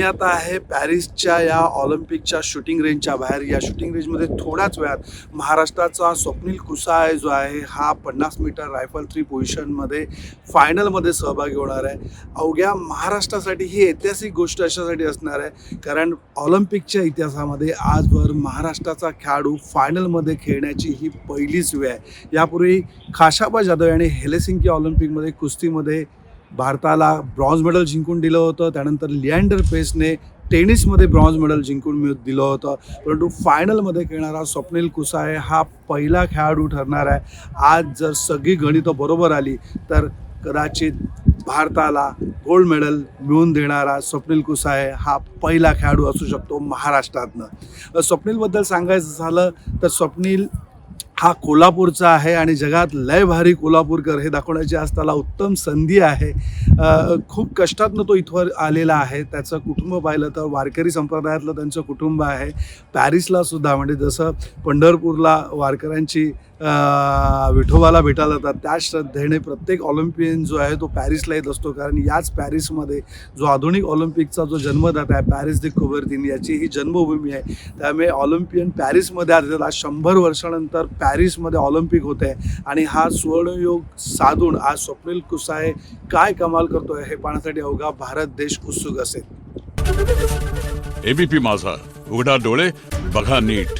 आता आहे पॅरिसच्या या ऑलिम्पिकच्या शूटिंग रेंजच्या बाहेर. या शूटिंग रेंजमध्ये थोड्याच वेळात महाराष्ट्राचा स्वप्नील कुसाळे जो आहे हा 50 मीटर रायफल 3 पोझिशनमध्ये फायनलमध्ये सहभागी होणार आहे. अवघ्या महाराष्ट्रासाठी ही ऐतिहासिक गोष्ट अशासाठी असणार आहे कारण ऑलिम्पिकच्या इतिहासामध्ये आजवर महाराष्ट्राचा खेळाडू फायनलमध्ये खेळण्याची ही पहिलीच वेळ आहे. यापूर्वी खाशाबा जाधव यांनी हेलसिंकी ऑलिम्पिकमध्ये कुस्तीमध्ये भारताला ब्रॉन्झ मेडल जिंकून दिलं होतं. त्यानंतर लिएंडर पेसने टेनिसमध्ये ब्रॉन्झ मेडल जिंकून दिलं होतं. परंतु फायनलमध्ये खेळणारा स्वप्नील कुसाळे हा पहिला खेळाडू ठरणार आहे. आज जर सगळी गणितं बरोबर आली तर कदाचित भारताला गोल्ड मेडल मिळवून देणारा स्वप्नील कुसाळे हा पहिला खेळाडू असू शकतो महाराष्ट्रातनं. स्वप्नीलबद्दल सांगायचं झालं तर स्वप्नील हा कोल्हापूरचा आहे आणि जगात लय भारी कोल्हापूरकर हे दाखवण्याची आज त्याला उत्तम संधी आहे. खूप कष्टातनं तो इथवर आलेला आहे. त्याचं कुटुंब पाहिलं तर वारकरी संप्रदायातलं त्यांचं कुटुंब आहे. पॅरिसला सुद्धा म्हणजे जसं पंढरपूरला वारकऱ्यांची विठोबाला भेटायला जातात त्या श्रद्धेने प्रत्येक ऑलिम्पियन जो आहे तो पॅरिसला येत असतो कारण याच पॅरिसमध्ये जो आधुनिक ऑलिम्पिकचा जो जन्मदाता आहे पॅरिस दि कुबर्तीन याची ही जन्मभूमी आहे. त्यामुळे ऑलिम्पियन पॅरिसमध्ये आलेला 100 वर्षानंतर पॅरिसमध्ये ऑलिम्पिक होते आणि हा सुवर्णयोग साधून आज स्वप्नील कुसाळे काय कमाल करतोय हे पाहण्यासाठी अवघा भारत देश उत्सुक असेल. एबीपी माझा, उघडा डोळे बघा नीट.